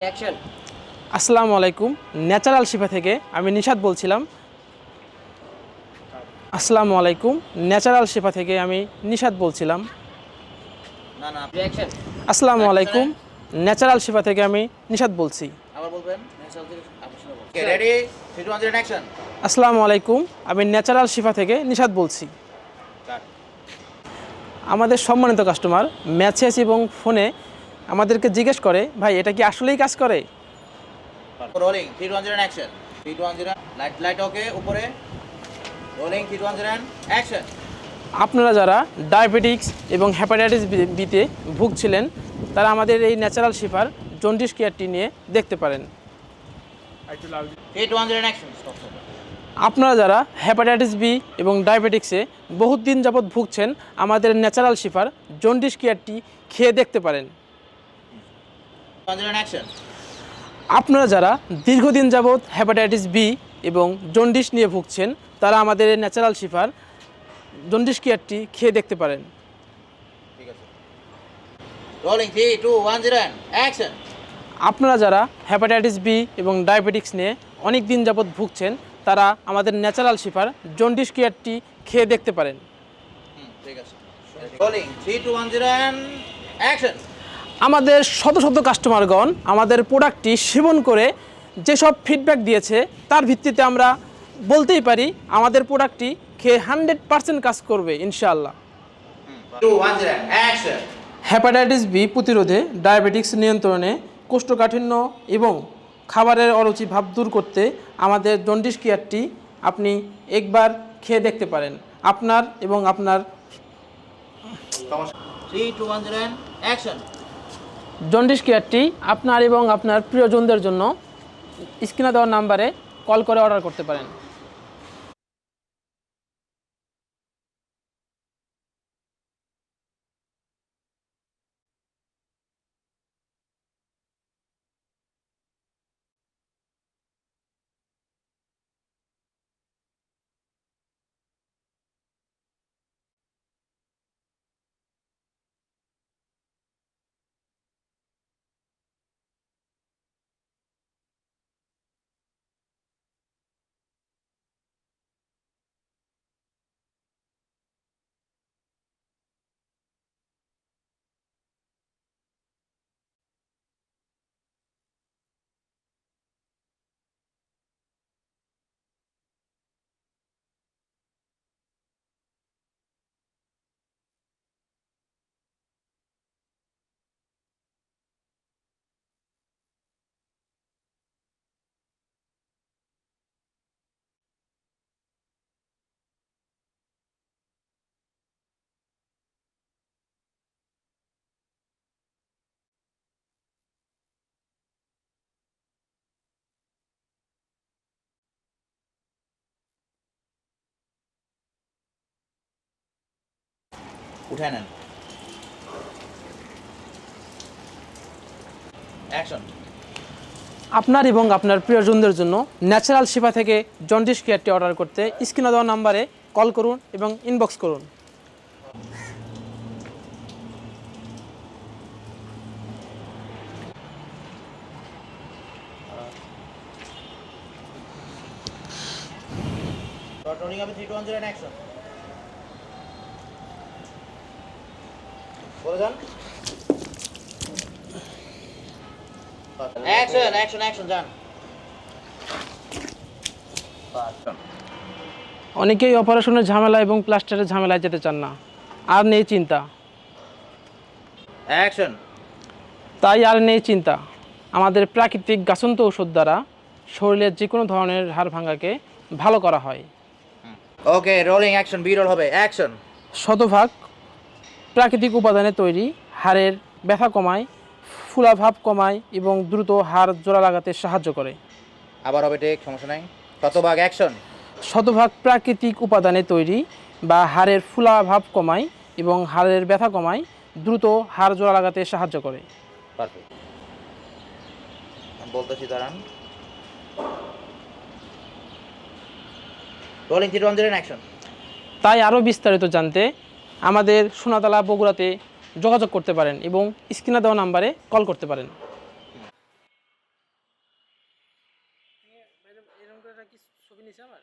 Action. আসসালামু আলাইকুম। Natural শিফা থেকে আমি নিশাত বলছিলাম। আসসালামু আলাইকুম। ন্যাচারাল শিফা থেকে আমি নিশাত বলছিলাম। না না রিঅ্যাকশন। আসসালামু আলাইকুম। ন্যাচারাল শিফা থেকে আমি নিশাত বলছি। আবার বলবেন ন্যাচারাল থেকে আপনি শুনে বলুন। Okay ready 3 2 1 0 action. আসসালামু আলাইকুম। আমি ন্যাচারাল শিফা থেকে নিশাত বলছি। কাট। আমাদের সম্মানিত কাস্টমার মেসেজ এবং ফোনে আমাদেরকে জিজ্ঞেস করে, ভাই এটা কি আসলেই কাজ করে? Rolling 3 2 1 0 action. 3 2 1 0 light light okay উপরে রোলিং 3 2 1 0 অ্যাকশন। আপনারা যারা ডায়াবেটিক্স এবং হ্যাপাটাইটিস বিতে ভুগছিলেন তারা আমাদের এই ন্যাচারাল শিফার জন্ডিস কেয়ারটি নিয়ে দেখতে পারেন। 3 2 1 0 অ্যাকশন। Stop stop. আপনারা যারা হ্যাপাটাইটিস বি এবং ডায়াবেটিক্সে বহুত দিন যাবৎ ভুগছেন আমাদের ন্যাচারাল শিফার জন্ডিস কেয়ারটি খেয়ে দেখতে পারেন। 1 0 অ্যাকশন। আপনারা যারা দীর্ঘদিন যাবৎ হ্যাপাটাইটিস বি এবং জন্ডিস নিয়ে ভুগছেন তারা আমাদের ন্যাচারাল শিফার জন্ডিস কেয়ারটি খেয়ে দেখতে পারেন। ঠিক আছে। Rolling 3 2 1 0 action. আপনারা যারা হ্যাপাটাইটিস বি এবং ডায়াবেটিক্স নিয়ে অনেক দিন যাবৎ ভুগছেন তারা আমাদের ন্যাচারাল শিফার জন্ডিস কেয়ারটি খেয়ে দেখতে পারেন। ঠিক আছে। Rolling 3 2 1 0 action. আমাদের শত শত কাস্টমারগণ আমাদের প্রোডাক্টটি সেবন করে যেসব ফিডব্যাক দিয়েছে তার ভিত্তিতে আমরা বলতেই পারি আমাদের প্রোডাক্টটি খেয়ে 100% কাজ করবে ইনশাআল্লাহ। 2 1 0 অ্যাকশন। হ্যাপাটাইটিস বি প্রতিরোধে, ডায়াবেটিক্স নিয়ন্ত্রণে, কোষ্ঠকাঠিন্য এবং খাবারের অরুচি ভাব দূর করতে আমাদের জন্ডিস কেয়ারটি আপনি একবার খেয়ে দেখতে পারেন। আপনার এবং আপনার 3 2 1 0 অ্যাকশন। জন্ডিস কেয়ারটি আপনার এবং আপনার প্রিয়জনদের জন্য স্ক্রিনে দেওয়া নাম্বারে কল করে অর্ডার করতে পারেন। উঠায় নেন। অ্যাকশন। আপনার এবং আপনার প্রিয়জনদের জন্য ন্যাচারাল শিফা থেকে জন্ডিস কেয়ারটি অর্ডার করতে স্ক্রিনে দেওয়া নাম্বারে কল করুন এবং ইনবক্স করুন। রোলিং হবে 3 2 1 0 অ্যাকশন। বলে যান। অ্যাকশন অ্যাকশন অ্যাকশন যান। অনেকেই অপারেশনের ঝামেলা এবং প্লাস্টারের ঝামেলায় যেতে চান না, আর নেই চিন্তা। অ্যাকশন। তাই আর নেই চিন্তা, আমাদের প্রাকৃতিক গাছন্ত ঔষধ দ্বারা শরীরের যে কোনো ধরনের হাড় ভাঙাকে ভালো করা হয়। Okay rolling action B roll হবে অ্যাকশন। শতভাগ প্রাকৃতিক উপাদানে তৈরি, হাড়ের ব্যথা কমায়, ফুলাভাব কমায় এবং দ্রুত হাড় জোড়া লাগাতে সাহায্য করে। আবার হবে টেক, সমস্যা নাই। শতভাগ অ্যাকশন। শতভাগ প্রাকৃতিক উপাদানে তৈরি বা হাড়ের ফুলাভাব কমায় এবং হাড়ের ব্যথা কমায়, দ্রুত হাড় জোড়া লাগাতে সাহায্য করে। পারফেক্ট। আমি বলতেছি দাঁড়ান। Rolling 3 2 1 0 action. তাই আরও বিস্তারিত জানতে আমাদের সোনাতলা বগুড়াতে যোগাযোগ করতে পারেন এবং স্ক্রিনে দেওয়া নাম্বারে কল করতে পারেন। অপারেটর কি ছবি নিছে আমার?